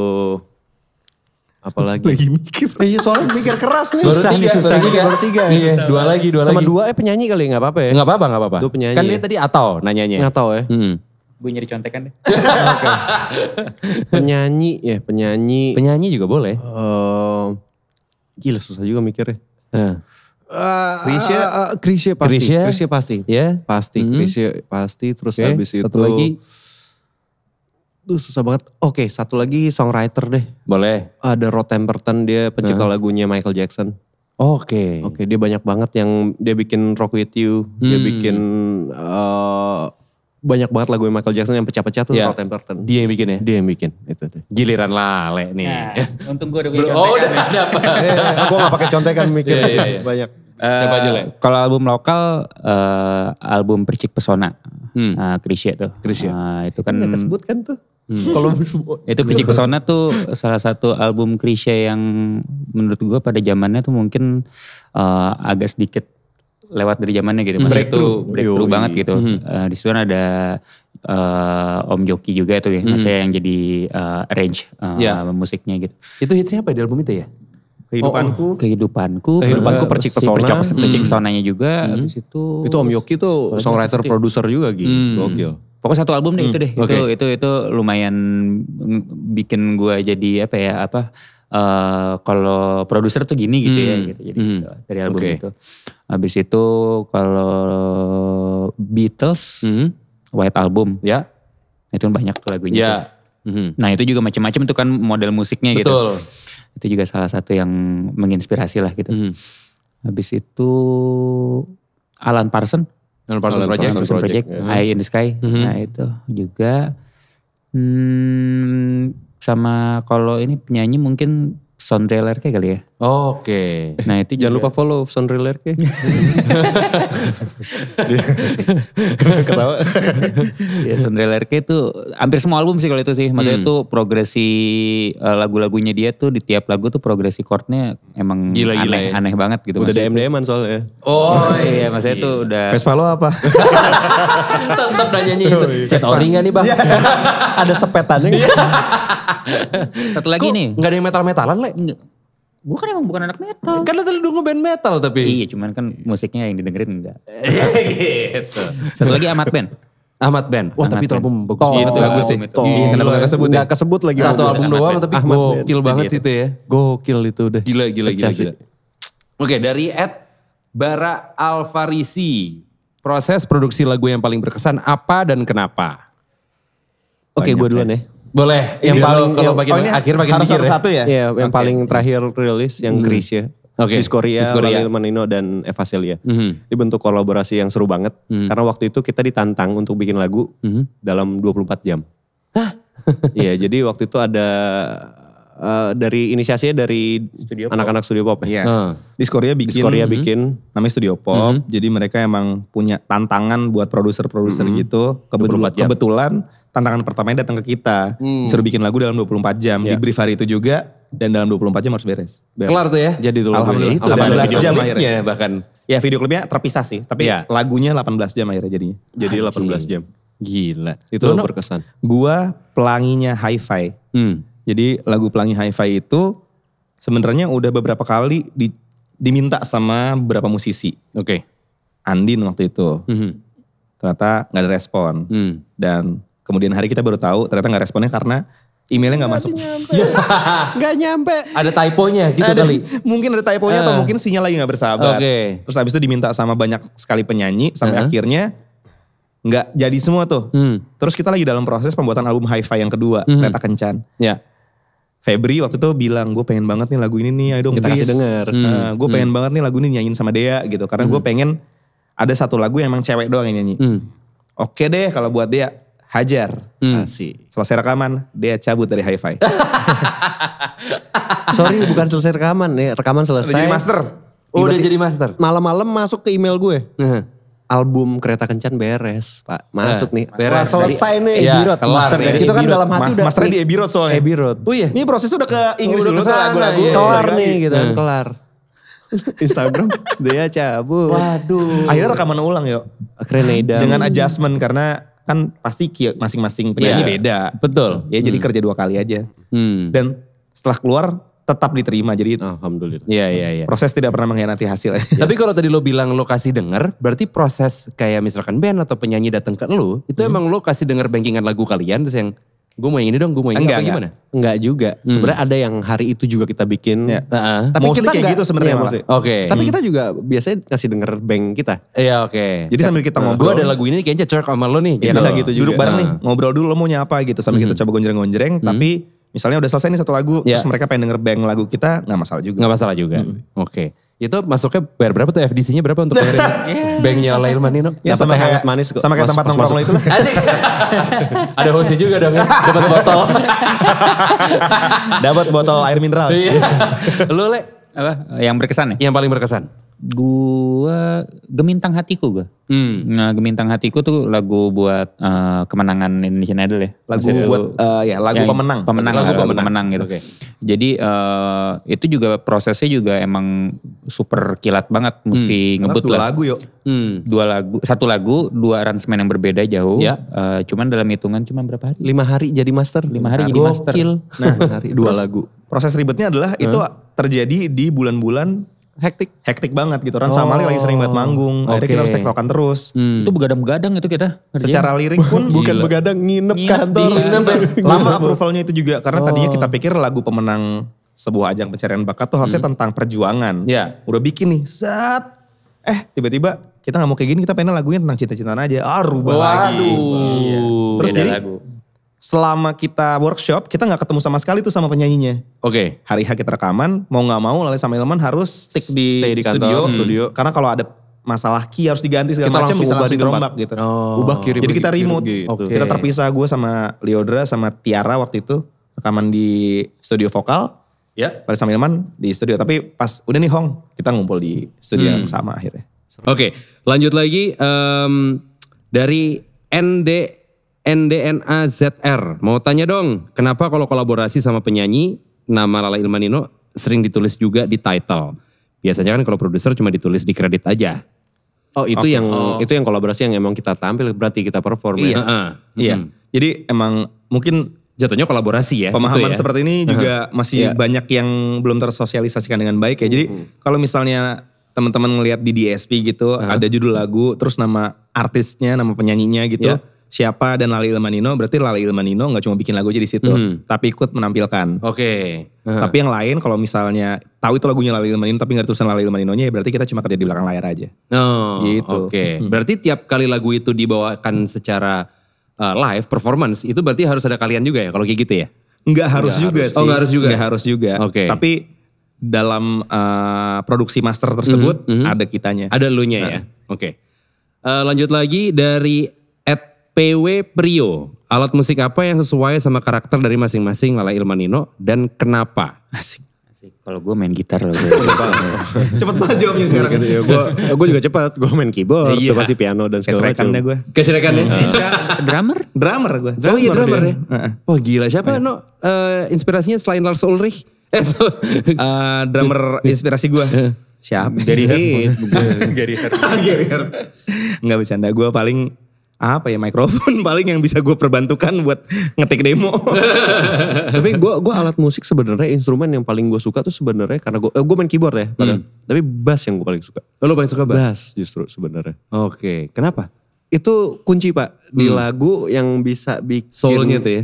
apalagi? Lagi mikir. Iya soalnya mikir keras nih. Susah juga. Baru tiga. Iya, dua lagi. Sama dua penyanyi kali gak apa-apa ya? Gak apa-apa. Dua penyanyi. Kan dia tadi atau nanyanya. Gak tau ya. Gue nyari contekan deh. Penyanyi. Penyanyi juga boleh. Gila susah juga mikirnya. Krisya pasti. Ya. Krisya pasti. Terus habis itu. Satu lagi. Duh susah banget. Oke, satu lagi songwriter deh. Boleh. Ada Rod Temperton, dia pencipta lagunya Michael Jackson. Oke, dia banyak banget yang dia bikin Rock With You. Dia bikin banyak banget lagu Michael Jackson yang pecah-pecah tuh Rod Temperton. Dia yang bikin ya? Dia yang bikin, itu deh. Giliran Lale nih. Nah, untung gue udah punya contekan. Oh udah ada apa? Gue gak pakai contekan mikir banyak. Coba aja Le. Kalau album lokal, album Percik Pesona. Krisya tuh. Itu kan. Gak kesebut kan tuh. Kalau itu Percik Pesona tuh salah satu album Krisya yang menurut gue pada zamannya tuh mungkin agak sedikit lewat dari zamannya gitu. Maksudnya itu breakthrough banget gitu. Di situ ada Om Joki juga tuh ya, maksudnya yang jadi arrange musiknya gitu. Itu hitsnya apa di album itu ya? Kehidupanku Percik Pesona. Percik Pesonanya juga, habis itu Om Yoki tuh songwriter produser juga gokil. Pokoknya satu album deh itu deh. Itu lumayan bikin gue jadi kalau produser tuh gini gitu ya gitu. Jadi gitu, dari album itu. Habis itu kalau Beatles White Album ya. Itu banyak tuh lagunya. Ya. Nah, itu juga macam-macam tuh kan model musiknya gitu. Betul. Itu juga salah satu yang menginspirasi lah gitu. Habis itu Alan Parsons Project, Eye in the Sky. Nah itu juga. Sama kalau ini penyanyi mungkin Sondre Lerche kali ya. Oke. Nah itu Jangan lupa follow Sondre Lerche. Ketawa. Ya Sondre Lerche itu hampir semua album sih kalau itu sih. Maksudnya itu progresi lagu-lagunya dia tuh di tiap lagu tuh progresi chordnya emang gila-gila aneh banget gitu. Udah DM-an soalnya. Oh iya maksudnya itu udah. Vespa lo apa? Tetap nanyanya itu. Chat ori gak nih bang? Ada sepetannya. Satu lagi nih. Gak ada yang metal-metalan Le? Gue kan emang bukan anak metal. Kan lo tadi dulu ngeband metal tapi. Iya cuman kan musiknya yang didengerin enggak. Gitu. Satu lagi Ahmad Band. Wah tapi itu album bagus. Itu bagus sih. Kenapa gak kesebut ya? Gak kesebut lagi. Satu album doang tapi Ahmad gokil banget sih itu ya. Gokil itu udah. Gila. Oke dari Bara Alfarisi. Proses produksi lagu yang paling berkesan apa dan kenapa? Oke gue duluan ya. Boleh. Yang paling kalau bagian akhir makin harus mikir ya. satu ya? Iya, yang paling terakhir rilis yang Chris ya. Oke. Diskoria, Lalil Manino dan Eva Celia. Dibentuk kolaborasi yang seru banget. Karena waktu itu kita ditantang untuk bikin lagu dalam 24 jam. Hah? Iya, jadi waktu itu ada dari inisiasinya dari anak-anak Studio Pop ya. Diskoria bikin namanya Studio Pop. Jadi mereka emang punya tantangan buat produser-produser gitu. Kebetulan tantangan pertamanya datang ke kita. Disuruh bikin lagu dalam 24 jam. Di brief hari itu juga. Dan dalam 24 jam harus beres. Kelar tuh ya? Jadi tuh Alhamdulillah. Itu 18 jam akhirnya. Bahkan. Ya video klipnya terpisah sih. Tapi lagunya 18 jam akhirnya jadinya. Jadi 18 jam. Gila. Itu berkesan. Gua pelanginya Hi-Fi. Jadi lagu Pelangi Hi-Fi itu sebenarnya udah beberapa kali diminta sama beberapa musisi. Oke. Andin waktu itu. Ternyata gak ada respon. Dan kemudian hari kita baru tahu ternyata gak responnya karena emailnya gak masuk. Gak nyampe. Ada typonya gitu kali. Mungkin ada typonya atau mungkin sinyal lagi gak bersahabat. Terus habis itu diminta sama banyak sekali penyanyi sampai akhirnya gak jadi semua tuh. Terus kita lagi dalam proses pembuatan album Hi-Fi yang kedua, Kereta Kencan. Febri waktu itu bilang, gue pengen banget nih lagu ini nih, ayo dong kita kasih denger. Gue pengen banget nih lagu ini nyanyiin sama Dea gitu. Karena gue pengen ada satu lagu yang emang cewek doang yang nyanyi. Oke deh kalau buat Dea, hajar. Asik. Selesai rekaman, Dea cabut dari Hi-Fi. Sorry bukan selesai rekaman ya, rekaman selesai. Udah jadi master. Udah jadi master. Malam-malam masuk ke email gue. Album Kereta Kencan beres Pak. Masuk nih. Beres. Selesai nih. Kelar. Itu kan dalam hati udah. Masternya di Abbey Road soalnya. Abbey Road. Oh iya. Ini prosesnya udah ke Inggris dulu tuh lagu-lagu. Kelar nih gitu kan, kelar. Instagram dia cabut. Waduh. Akhirnya rekaman ulang yuk. Grenada. Dengan adjustment karena kan pasti masing-masing penyanyi beda. Betul. Ya jadi kerja 2 kali aja. Dan setelah keluar tetap diterima. Jadi alhamdulillah. Iya. Proses tidak pernah mengkhianati hasil. Tapi kalau tadi lo bilang lo kasih denger, berarti proses kayak misalkan band atau penyanyi datang ke lo, itu emang lo kasih denger bankingan lagu kalian terus yang gue mau yang ini dong, gue mau yang ini, gimana? Enggak juga. Sebenarnya ada yang hari itu juga kita bikin. Tapi kita kayak gitu sebenarnya malah. Oke. Tapi kita juga biasanya kasih denger bank kita. Iya oke. Jadi sambil kita ngobrol. Gue ada lagu ini kayaknya cocok sama lo nih. Ya bisa gitu juga. Duduk bareng nih, ngobrol dulu lo maunya apa gitu. Sambil kita coba gonjreng-gonjreng. Tapi misalnya udah selesai nih satu lagu, terus mereka pengen denger bank lagu kita, gak masalah juga. Gak masalah juga. Oke. Itu masuknya bayar berapa tuh FDC-nya berapa untuk bayarin banknya Lalil Manino? Ya sama kayak manis, sama kayak tempat nongkrong lo itu lah. Asik. Ada hostnya juga dong ya, dapat botol. Dapat botol air mineral. Lo Le? Apa? Yang berkesan ya? Yang paling berkesan? Gua Gemintang Hatiku gue. Nah Gemintang Hatiku tuh lagu buat kemenangan Indonesian Idol ya. Lagu buat lagu pemenang. Lagu pemenang gitu. Okay. Jadi itu juga prosesnya juga emang super kilat banget. Mesti ngebut lah. 2 lagu yuk. 2 lagu, 1 lagu, 2 aransemen yang berbeda jauh. Ya. Cuman dalam hitungan cuma berapa hari? 5 hari jadi master. 5 hari jadi master. Nah 5 hari 2 lagu. Proses ribetnya adalah itu terjadi di bulan-bulan hektik banget gitu. Sama lagi sering banget manggung. Akhirnya kita harus tektokan terus. Itu begadang-begadang itu kita ngerjain. Secara lirik pun bukan begadang, nginep kantor. Lama approvalnya itu juga. Karena tadinya kita pikir lagu pemenang sebuah ajang pencarian bakat tuh harusnya tentang perjuangan. Udah bikin nih, tiba-tiba kita gak mau kayak gini, kita pengen lagunya tentang cinta-cintaan aja. Rubah lagi. Terus jadi selama kita workshop, kita gak ketemu sama sekali tuh sama penyanyinya. Hari H kita rekaman, mau gak mau Lale sama Ilman harus stick di studio. Karena kalau ada masalah key harus diganti segala macam, bisa langsung dirombak gitu. Ubah kirim. Jadi kita remote. Gitu. Kita terpisah, gue sama Liodra sama Tiara waktu itu rekaman di studio vokal. Lale sama Ilman di studio. Tapi pas udah nih Hong, kita ngumpul di studio yang sama akhirnya. Lanjut lagi dari NDNA ZR. Mau tanya dong, kenapa kalau kolaborasi sama penyanyi, nama Lale Ilmanino sering ditulis juga di title? Biasanya kan kalau produser cuma ditulis di kredit aja. Itu yang kolaborasi yang emang kita tampil, berarti kita perform. Iya. Jadi emang mungkin jatuhnya kolaborasi ya. Pemahaman seperti ini juga masih banyak yang belum tersosialisasikan dengan baik ya. Jadi kalau misalnya teman-teman ngelihat di DSP gitu, ada judul lagu, terus nama artisnya, nama penyanyinya gitu. Siapa dan Lale Ilmanino, berarti Lale Ilmanino gak cuma bikin lagu aja di situ, tapi ikut menampilkan. Tapi yang lain kalau misalnya tahu itu lagunya Lale Ilmanino tapi gak ada tulisan Lale Ilmaninonya, ya berarti kita cuma kerja di belakang layar aja. Gitu. Berarti tiap kali lagu itu dibawakan secara live performance, itu berarti harus ada kalian juga ya kalau kayak gitu ya? Enggak harus juga sih. Enggak harus juga? Enggak harus juga. Tapi dalam produksi master tersebut ada kitanya. Ada elunya ya? Lanjut lagi dari PW Prio, alat musik apa yang sesuai sama karakter dari masing-masing Lale Ilmanino dan kenapa? Asik. Kalau gue main gitar loh. Cepet banget jawabnya sekarang. Gue juga cepat, gue main keyboard, pasti piano dan segala macam. Kecerekannya gue. Drummer gue. Drummer ya? Wah gila, siapa inspirasinya selain Lars Ulrich? Drummer inspirasi gue. Siapa? Gary Harp. Enggak bercanda, gue paling mikrofon paling yang bisa gue perbantukan buat ngetik demo. Tapi gue alat musik sebenarnya instrumen yang paling gue suka tuh sebenarnya karena gue main keyboard ya, tapi bass yang gue paling suka. Lo paling suka bass? Bass justru sebenarnya. Kenapa? Itu kunci Pak di lagu yang bisa bikin soulnya tuh ya.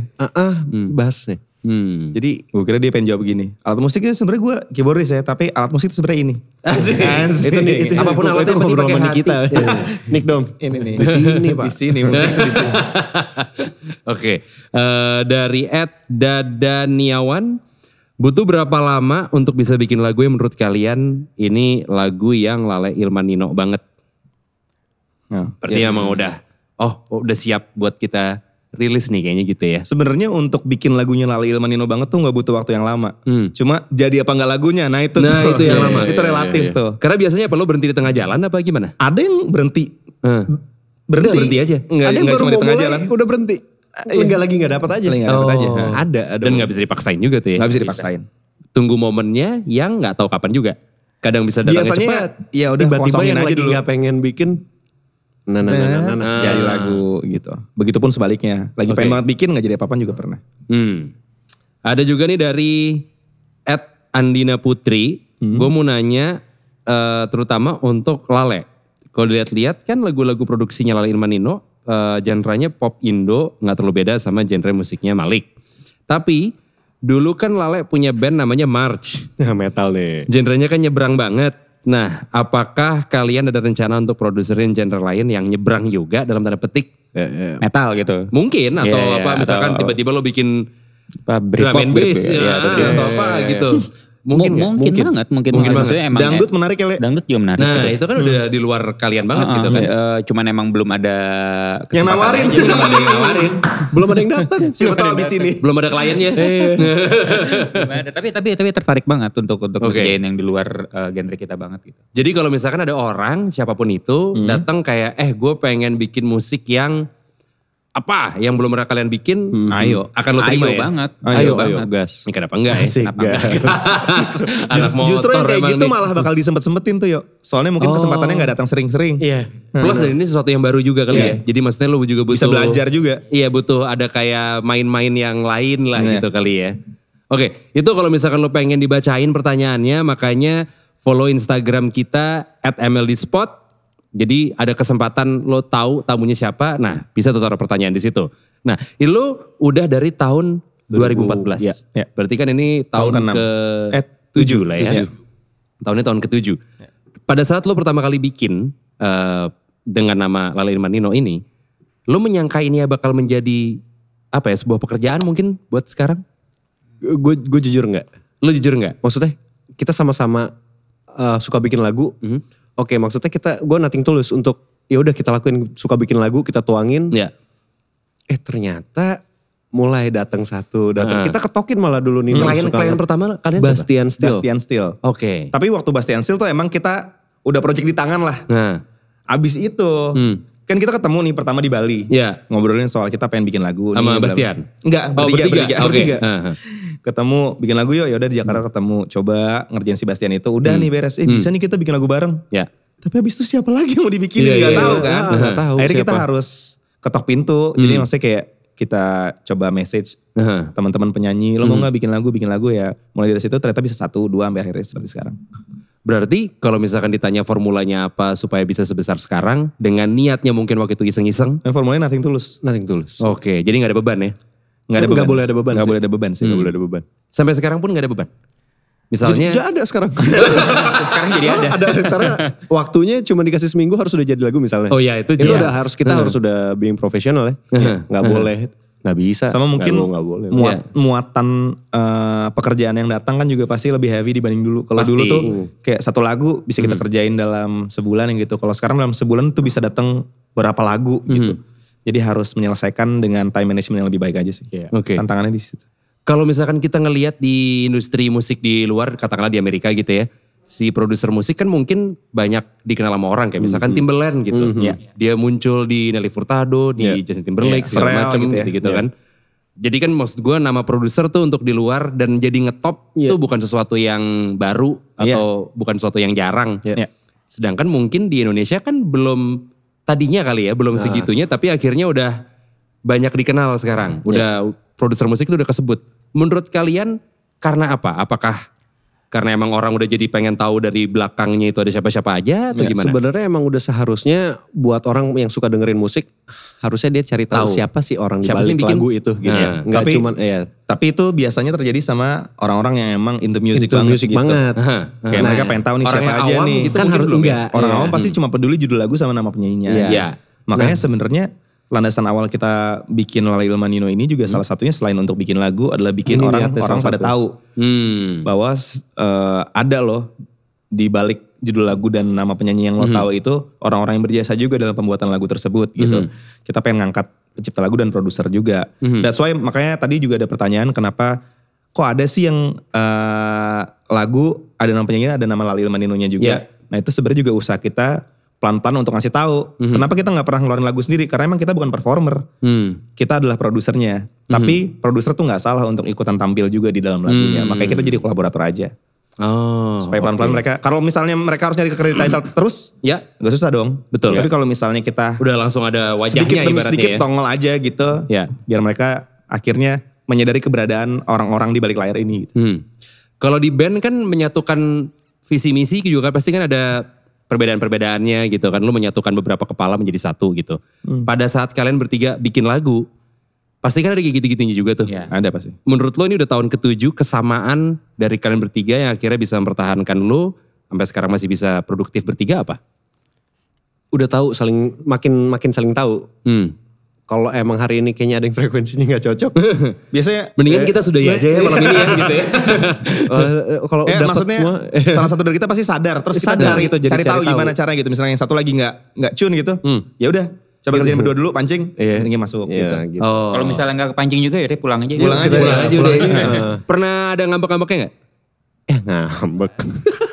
Bassnya. Jadi gue kira dia pengen jawab begini. Alat musiknya sebenarnya gue keyboardis ya, tapi alat musik itu sebenarnya ini. Itu apapun alatnya penting pakai hati. Kita. Nick dong. Ini nih. Di sini Pak. Di sini musik di sini. Dari @dadaniawan, butuh berapa lama untuk bisa bikin lagu yang menurut kalian ini lagu yang Lale Ilmanino banget? Berarti emang udah siap buat kita rilis nih kayaknya gitu ya. Sebenarnya untuk bikin lagunya Lale Ilmanino banget tuh gak butuh waktu yang lama. Cuma jadi apa gak lagunya, itu yang lama. Itu relatif tuh. Karena biasanya lo berhenti di tengah jalan apa gimana? Ada yang berhenti. Berhenti aja? Ada yang baru mau mulai udah berhenti. Gak dapet aja. Ada. Dan gak bisa dipaksain juga tuh ya? Gak bisa dipaksain. Tunggu momennya yang gak tahu kapan juga. Kadang bisa datangnya cepat. Ya udah tiba-tiba yang aja lagi dulu. gak pengen bikin. Jadi lagu gitu. Begitupun sebaliknya. Lagi pengen banget bikin gak jadi apa-apa juga pernah. Ada juga nih dari @Andina Putri. Gue mau nanya terutama untuk Lale. Kalau dilihat-lihat kan lagu-lagu produksinya Lale Ilmanino genrenya pop Indo gak terlalu beda sama genre musiknya Malik. Tapi dulu kan Lale punya band namanya March. Metal nih. Genrenya kan nyebrang banget. Nah, apakah kalian ada rencana untuk produserin genre lain yang nyebrang juga dalam tanda petik? Metal gitu? Mungkin, atau misalkan tiba-tiba lo bikin drum and bass atau apa gitu. Mungkin gak? Mungkin banget. Maksudnya emang dangdut menarik ya, Le? Dangdut juga menarik. Nah itu kan udah di luar kalian banget gitu kan. Cuman emang belum ada Yang nawarin. Belum ada yang nawarin. Belum ada yang datang. Siapa tahu abis ini. Belum ada kliennya. belum ada. Tapi tertarik banget untuk ngerjain yang di luar genre kita banget gitu. Jadi kalau misalkan ada orang siapapun itu datang kayak gue pengen bikin musik yang apa yang belum pernah kalian bikin, ayo. Akan lo terima Ayo ya? banget. Ayo banget. gas. Ini kenapa enggak ya? Asik, Kenapa gas. Anak motor Justru yang kayak emang gitu nih. malah bakal disempet-sempetin tuh yuk. Soalnya mungkin kesempatannya gak datang sering-sering. Iya. Plus dan ini sesuatu yang baru juga kali ya. Jadi maksudnya lo juga butuh. Bisa belajar juga. Iya butuh ada kayak main-main yang lain lah Iya. gitu kali ya. Oke itu kalau misalkan lo pengen dibacain pertanyaannya makanya follow Instagram kita @mldspot. Jadi ada kesempatan lo tahu tamunya siapa. Nah bisa tuh taruh pertanyaan di situ. Nah ini lo udah dari tahun 2014. Ya. Berarti kan ini tahun ke-6. ke-7 lah ya. 7. Tahunnya tahun ke-7. Pada saat lo pertama kali bikin dengan nama Lala Ilman Nino ini, lo menyangka ini ya bakal menjadi apa ya sebuah pekerjaan mungkin buat sekarang? Gue jujur nggak. Lo jujur nggak? Maksudnya kita sama-sama suka bikin lagu. Oke, maksudnya gue nothing tulus untuk ya udah kita lakuin, suka bikin lagu, kita tuangin. Ya. Ternyata mulai datang. Kita ketokin malah dulu nih. Klien pertama kalian siapa? Bastian Steel. Bastian Steel. Oke. Tapi waktu Bastian Steel tuh emang kita udah project di tangan lah. Nah. Abis itu kan kita ketemu nih pertama di Bali. Ya. Ngobrolin soal kita pengen bikin lagu. Sama nih, Bastian? Enggak, bertiga. Oke. Ketemu bikin lagu yuk, yaudah di Jakarta ketemu. Coba ngerjain si Bastian itu. Udah nih beres. Bisa nih kita bikin lagu bareng. Ya. Tapi abis itu siapa lagi yang mau dibikinin? Iya, Gak iya, tahu iya. kan. Nggak tahu Akhirnya kita siapa. harus ketok pintu. Jadi maksudnya kayak kita coba message teman-teman penyanyi. Lo mau gak bikin lagu ya. Mulai dari situ ternyata bisa 1, 2 sampai akhirnya seperti sekarang. Berarti kalau misalkan ditanya formulanya apa supaya bisa sebesar sekarang, dengan niatnya mungkin waktu itu iseng-iseng. Formulanya nothing tulus. Nothing tulus. Oke, jadi gak ada beban ya? Nggak boleh ada beban Gak sih. boleh ada beban sih. Nggak boleh ada beban. Sampai sekarang pun gak ada beban? Misalnya. Jadi ada sekarang. Sekarang jadi ada. Ada cara waktunya cuma dikasih seminggu harus udah jadi lagu misalnya. Oh iya itu Itu jelas. udah harus kita harus udah being profesional ya. Nggak boleh, nggak bisa. Sama mungkin nggak boleh. muatan pekerjaan yang datang kan juga pasti lebih heavy dibanding dulu. Kalau Pasti. dulu tuh kayak 1 lagu bisa kita kerjain dalam sebulan yang gitu. Kalau sekarang dalam sebulan tuh bisa datang berapa lagu gitu. Jadi harus menyelesaikan dengan time management yang lebih baik aja sih. Oke. Tantangannya di situ. Kalau misalkan kita ngelihat di industri musik di luar, katakanlah di Amerika gitu ya, si produser musik kan mungkin banyak dikenal sama orang kayak misalkan Timbaland gitu. Dia muncul di Nelly Furtado, di Justin Timberlake segala Pharrell macam gitu ya. gitu kan. Jadi kan maksud gue nama produser tuh untuk di luar dan jadi ngetop tuh bukan sesuatu yang baru atau bukan sesuatu yang jarang. Iya. Sedangkan mungkin di Indonesia kan belum tadinya kali ya, belum segitunya tapi akhirnya udah banyak dikenal sekarang. Udah produser musik itu udah kesebut. Menurut kalian karena apa? Apakah karena emang orang udah jadi pengen tahu dari belakangnya itu ada siapa-siapa aja atau gimana? Sebenarnya emang udah seharusnya buat orang yang suka dengerin musik harusnya dia cari tahu siapa sih orang di Siapa sih balik yang bikin? lagu itu gitu. Nah, Nggak tapi- cuman Tapi itu biasanya terjadi sama orang-orang yang emang into music Into banget music gitu. banget. Kayak mereka pengen tahu nih orang siapa yang aja awam nih. gitu Kan mungkin harus belum ya? enggak. Orang Iya. awam pasti cuma peduli judul lagu sama nama penyanyinya. Iya. Makanya sebenarnya landasan awal kita bikin Lala Ilman Nino ini juga salah satunya selain untuk bikin lagu adalah bikin Ini orang niatnya salah pada satu. tahu bahwa ada loh di balik judul lagu dan nama penyanyi yang lo tahu itu orang-orang yang berjasa juga dalam pembuatan lagu tersebut gitu. Kita pengen ngangkat pencipta lagu dan produser juga. That's why makanya tadi juga ada pertanyaan kenapa kok ada sih yang lagu ada nama penyanyi ada nama Lala Ilman Nino-nya juga. Nah itu sebenarnya juga usaha kita pelan-pelan untuk ngasih tahu. Kenapa kita nggak pernah ngeluarin lagu sendiri? Karena emang kita bukan performer. Kita adalah produsernya. Tapi produser tuh nggak salah untuk ikutan tampil juga di dalam lagunya. Makanya kita jadi kolaborator aja. Oh, Supaya pelan-pelan mereka, kalau misalnya mereka harus nyari ke credit title terus, ya nggak susah dong. Betul. Tapi kalau misalnya kita udah langsung ada wajahnya sedikit demi ibaratnya sedikit ya. tongol aja gitu, Ya. biar mereka akhirnya menyadari keberadaan orang-orang di balik layar ini. Gitu. Kalau di band kan menyatukan visi misi juga kan pasti kan ada perbedaan-perbedaannya gitu kan. Lu menyatukan beberapa kepala menjadi satu gitu. Pada saat kalian bertiga bikin lagu, pasti kan ada kayak gitu-gitunya juga tuh. Iya. Ada pasti. Menurut lo ini udah tahun ke-7 kesamaan dari kalian bertiga yang akhirnya bisa mempertahankan lo sampai sekarang masih bisa produktif bertiga apa? Udah tahu makin saling tahu. kalau emang hari ini kayaknya ada yang frekuensinya gak cocok. Biasanya mendingan kita sudah ya aja ya malam ini ya gitu ya. Kalau dapet maksudnya semua. salah satu dari kita pasti sadar. Terus kita cari gitu, cari tahu gimana caranya gitu. Misalnya yang satu lagi nggak tune gitu. Ya udah coba kerjain berdua dulu, pancing. Ini masuk gitu. Kalau misalnya gak kepancing juga ya pulang aja. Pulang aja udah. Pernah ada ngambek-ngambeknya gak? Ngambek.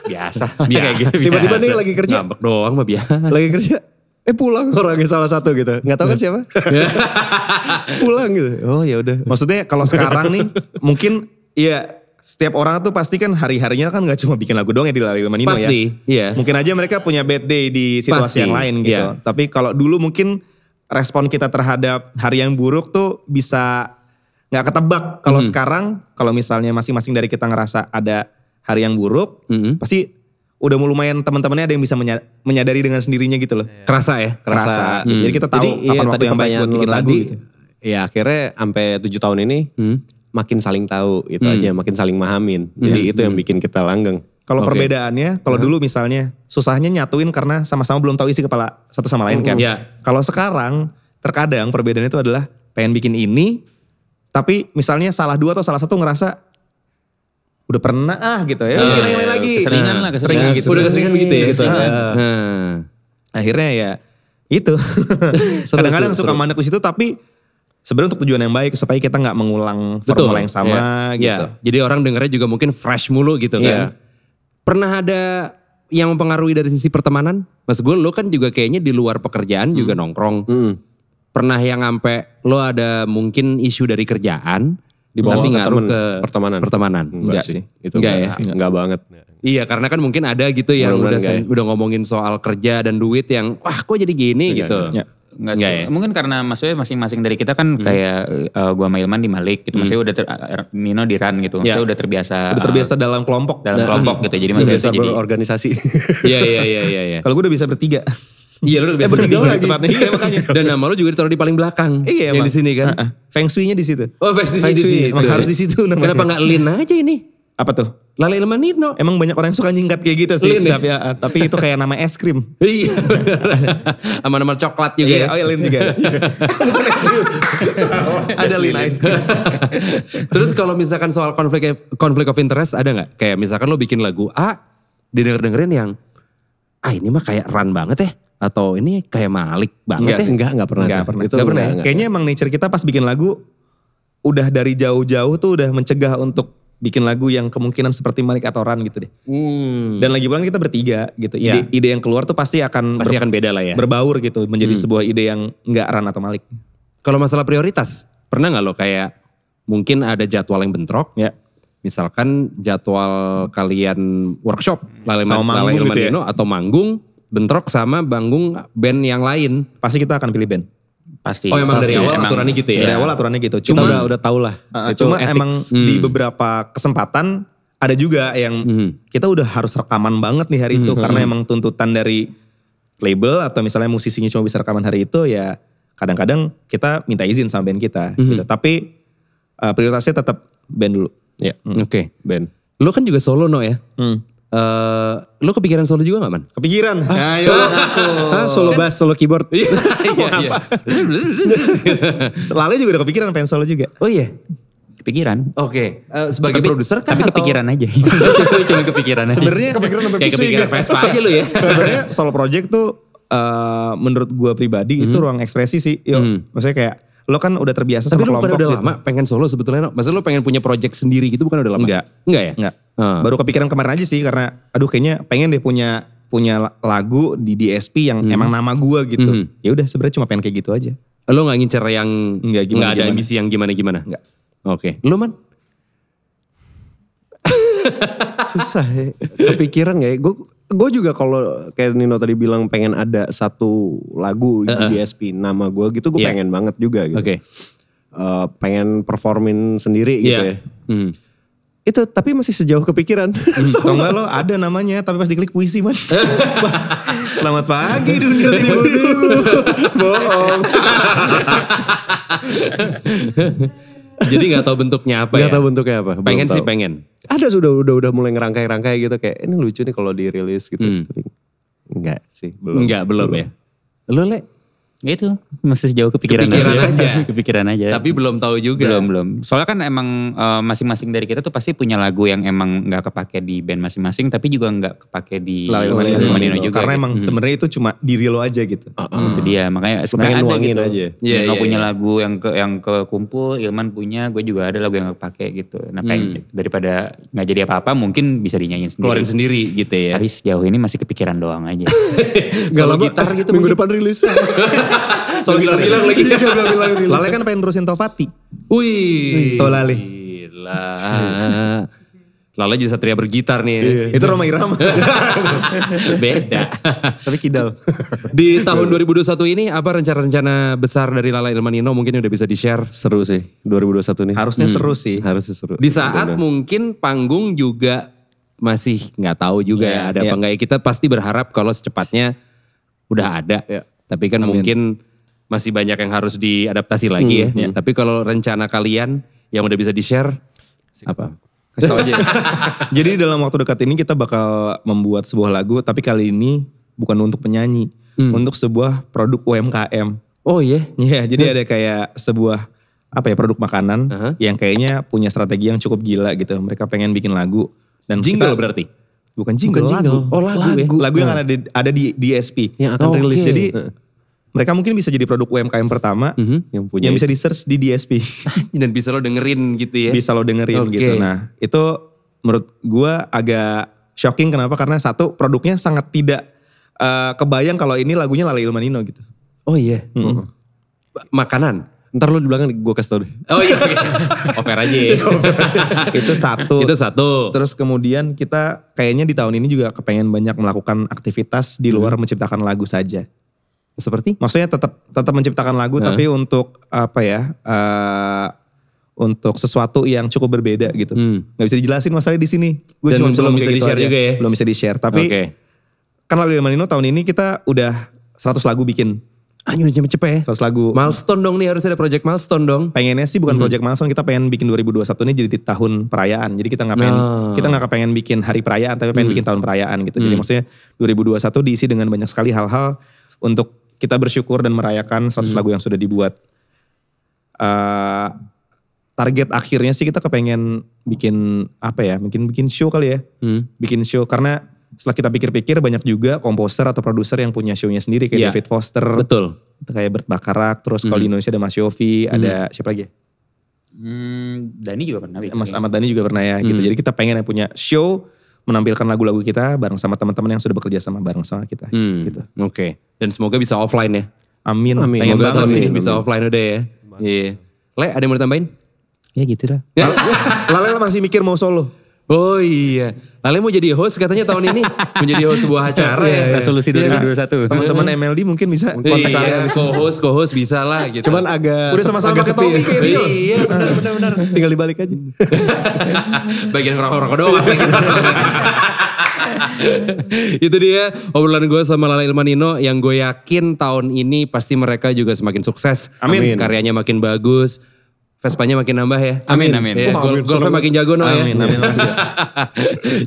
Biasa. Kayak gitu. Tiba-tiba nih lagi kerja. Ngambek doang mah biasa. Lagi kerja. Pulang orangnya salah satu gitu. Gak tahu kan siapa. Pulang gitu. Oh ya udah. Maksudnya kalau sekarang nih mungkin ya setiap orang tuh pasti kan hari-harinya kan gak cuma bikin lagu doang ya di Lali Manino ya. Pasti, iya. Mungkin aja mereka punya bad day di situasi yang lain gitu. Iya. Tapi kalau dulu mungkin respon kita terhadap hari yang buruk tuh bisa gak ketebak. Kalau sekarang kalau misalnya masing-masing dari kita ngerasa ada hari yang buruk, pasti udah lumayan teman-temannya ada yang bisa menyadari dengan sendirinya gitu loh. Kerasa ya? Kerasa. Jadi kita tahu kapan waktu yang baik buat bikin lagu gitu. Ya akhirnya sampai 7 tahun ini makin saling tahu itu aja, makin saling mahamin. Jadi itu yang bikin kita langgeng. Kalau perbedaannya, kalau dulu misalnya susahnya nyatuin karena sama-sama belum tahu isi kepala satu sama lain kan. Kalau sekarang terkadang perbedaannya itu adalah pengen bikin ini, tapi misalnya salah dua atau salah satu ngerasa udah pernah gitu ya, bikin yang lain lagi. Keseringan gitu. Udah keseringan begitu ya? Gitu. Akhirnya ya itu. Kadang-kadang suka mandek di situ tapi sebenarnya untuk tujuan yang baik supaya kita gak mengulang formula yang sama gitu. Jadi orang dengarnya juga mungkin fresh mulu gitu kan. Pernah ada yang mempengaruhi dari sisi pertemanan? Mas gue lo kan juga kayaknya di luar pekerjaan juga nongkrong. Pernah yang sampai lo ada mungkin isu dari kerjaan tapi ngaruh ke pertemanan. Enggak sih. Itu enggak ya? Enggak banget. Iya karena kan mungkin ada gitu yang udah ngomongin soal kerja dan duit yang wah kok jadi gini gitu. Enggak ya? Mungkin karena maksudnya masing-masing dari kita kan kayak gua sama Ilman di Malik gitu. Maksudnya udah Nino di Ran gitu. Maksudnya udah terbiasa dalam kelompok. Gitu. Jadi maksudnya biasa berorganisasi. Iya. Kalau gue udah bisa bertiga. Iya lu udah biasa bertiga lagi. Iya makanya. Dan nama lu juga ditaruh di paling belakang. Iya yang di sini kan. Feng Shui-nya di situ. Oh Feng Shui di sini. Harus di situ namanya. Kenapa gak Lin aja ini? Apa tuh? Lali Ilman Nino. Emang banyak orang yang suka nyingkat kayak gitu sih. Lin, tapi itu kayak nama es krim. Iya. Sama nama coklat juga ya. Oh iya Lin juga. Bukan es krim. Ada Lin ice cream. Terus kalau misalkan soal konflik of interest ada gak? Kayak misalkan lo bikin lagu A, didengerin yang ini mah kayak Ran banget ya. Atau ini kayak Malik banget Enggak pernah. Enggak pernah. Kayaknya emang nature kita pas bikin lagu udah dari jauh-jauh tuh udah mencegah untuk bikin lagu yang kemungkinan seperti Malik atau Ran gitu deh. Dan lagi pulang kita bertiga gitu. Ide yang keluar tuh pasti akan beda lah ya. Berbaur gitu menjadi sebuah ide yang enggak Ran atau Malik. Kalau masalah prioritas, pernah gak lo kayak mungkin ada jadwal yang bentrok? Ya. Misalkan jadwal kalian workshop, Lali Ilman gitu ya? Atau manggung, bentrok sama bangung band yang lain. Pasti kita akan pilih band. Pasti. Oh emang dari awal aturannya gitu ya? Dari awal aturannya gitu. Cuma udah tau lah. Cuma emang di beberapa kesempatan ada juga yang kita udah harus rekaman banget nih hari itu. Karena emang tuntutan dari label atau misalnya musisinya cuma bisa rekaman hari itu ya kadang-kadang kita minta izin sama band kita. Gitu. Tapi prioritasnya tetap band dulu. Ya. Oke. Band. Lo kan juga solo no ya? Lo kepikiran solo juga gak man? Kepikiran. Solo bass, solo keyboard. Iya. Lalu juga udah kepikiran pengen solo juga. Oh iya? Kepikiran. Oke. Sebagai produser kan? Tapi kepikiran aja. Cuma kepikiran aja. Sebenarnya kayak kepikiran Vespa aja lu ya. Sebenarnya solo project tuh menurut gue pribadi itu ruang ekspresi sih. Maksudnya kayak lo kan udah terbiasa sama kelompok gitu. Tapi lo udah lama pengen solo sebetulnya. Maksudnya lo pengen punya project sendiri gitu bukan udah lama? Enggak ya? Enggak. Baru kepikiran kemarin aja sih karena aduh kayaknya pengen deh punya lagu di DSP yang emang nama gue gitu. Ya udah sebenarnya cuma pengen kayak gitu aja. Lo gak ngincer yang gak ada ambisi yang gimana-gimana? Enggak. Oke. Lo man? Susah ya. Kepikiran gak ya? Gue juga kalau kayak Nino tadi bilang pengen ada satu lagu di DSP nama gue gitu, gue pengen banget juga gitu. Oke. Pengen performin sendiri gitu ya. Itu tapi masih sejauh kepikiran. Kalau enggak lo ada namanya tapi pas diklik puisi man. Selamat pagi dunia tiba-tiba. Bohong. Jadi gak tahu bentuknya apa Gak tahu bentuknya apa. Pengen sih pengen. Ada udah mulai ngerangkai-rangkai gitu kayak ini lucu nih kalau dirilis gitu. Tapi enggak sih, belum. Belum ya. Lo Le? Itu masih sejauh kepikiran aja. Kepikiran aja. Tapi belum tahu juga. Belum. Soalnya kan emang masing-masing dari kita tuh pasti punya lagu yang emang gak kepake di band masing-masing, tapi juga gak kepake di Lala Il Manino juga. Karena emang sebenarnya itu cuma diri lo aja gitu. Itu dia, makanya sebenarnya ada gitu. Aja. Lo punya lagu yang kekumpul, Ilman punya, gue juga ada lagu yang kepake gitu. Nah daripada gak jadi apa-apa mungkin bisa dinyanyiin sendiri. Keluarin sendiri gitu ya. Tapi sejauh ini masih kepikiran doang aja. Solo gitar gitu minggu depan rilis. Soal gitar bilang lagi. Lale kan pengen terusin Tovati. Wih. Tuh Lale. Gila. Lale jadi Satria bergitar nih. Itu Roma Irama. Beda. Tapi kidal. Di tahun 2021 ini apa rencana-rencana besar dari Lala Il Manino mungkin udah bisa di-share? Seru sih 2021 nih. Harusnya seru sih. Harusnya seru. Di saat mungkin panggung juga masih nggak tahu juga ya ada apa enggak. Kita pasti berharap kalau secepatnya udah ada. Tapi kan mungkin masih banyak yang harus diadaptasi lagi ya. Tapi kalau rencana kalian yang udah bisa di-share apa? Kasih tau aja. Jadi dalam waktu dekat ini kita bakal membuat sebuah lagu, tapi kali ini bukan untuk penyanyi, untuk sebuah produk UMKM. Oh iya? Iya, jadi ada kayak sebuah produk makanan yang kayaknya punya strategi yang cukup gila gitu. Mereka pengen bikin lagu dan jingle berarti? Bukan jingle, lagu. Oh lagu ya? Lagu yang ada di DSP. Yang akan rilis. Jadi mereka mungkin bisa jadi produk UMKM pertama yang bisa di-search di DSP. Dan bisa lo dengerin gitu ya? Bisa lo dengerin gitu. Nah itu menurut gue agak shocking. Kenapa? Karena satu, produknya sangat tidak kebayang kalau ini lagunya Lala Il Manino gitu. Oh iya? Makanan? Ntar lo di belakang gue kasih tau deh. Oh iya. Over aja ya. Itu satu. Terus kemudian kita kayaknya di tahun ini juga kepengen banyak melakukan aktivitas di luar menciptakan lagu saja. Seperti? Maksudnya tetap menciptakan lagu tapi untuk untuk sesuatu yang cukup berbeda gitu. Gak bisa dijelasin masalahnya di sini. Gue cuma belum bisa di-share juga ya? Belum bisa di-share. Tapi kan Lala Il Manino tahun ini kita udah 100 lagu bikin. Udah cepet ya? 100 lagu. Milestone dong nih, harus ada project milestone dong. Pengennya sih bukan project milestone, kita pengen bikin 2021 ini jadi di tahun perayaan. Jadi kita gak pengen bikin hari perayaan, tapi pengen bikin tahun perayaan gitu. Jadi maksudnya 2021 diisi dengan banyak sekali hal-hal untuk kita bersyukur dan merayakan 100 lagu yang sudah dibuat. Target akhirnya sih kita kepengen bikin bikin show kali ya. Bikin show karena setelah kita pikir-pikir banyak juga komposer atau produser yang punya show-nya sendiri kayak David Foster. Betul. Kayak Bert Bakarak, terus kalau di Indonesia ada Mas Yofi, ada siapa lagi ya? Dani juga pernah. Mas Ahmad Dhani juga pernah ya gitu. Jadi kita pengen punya show menampilkan lagu-lagu kita bareng sama teman-teman yang sudah bekerja sama bareng sama kita gitu. Oke. Dan semoga bisa offline ya. Amin. Semoga tahun ini bisa offline udah ya. Iya. Le, ada yang mau ditambahin? Ya gitu lah. Lale masih mikir mau solo. Oh iya. Lale mau jadi host katanya tahun ini. Menjadi host sebuah acara ya. Resolusi 2021. Teman-teman MLD mungkin bisa kontak kalian. Co-host bisa lah gitu. Cuman agak udah sama-sama pakai topi kayak Rio. Iya benar. Tinggal dibalik aja. Bagian ngerokok-ngerokok doang. Itu dia obrolan gue sama Lala Il Manino yang gue yakin tahun ini pasti mereka juga semakin sukses. Amin. Karyanya makin bagus. Vespanya makin nambah ya. Amin. Ya, golfnya makin jago ya. Amin.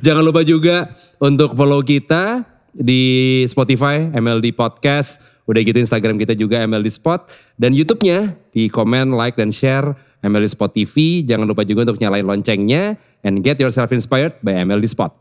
Jangan lupa juga untuk follow kita di Spotify, MLD Podcast. Udah gitu Instagram kita juga MLD Spot. Dan YouTube-nya di komen, like, dan share MLD Spot TV. Jangan lupa juga untuk nyalain loncengnya. And get yourself inspired by MLD Spot.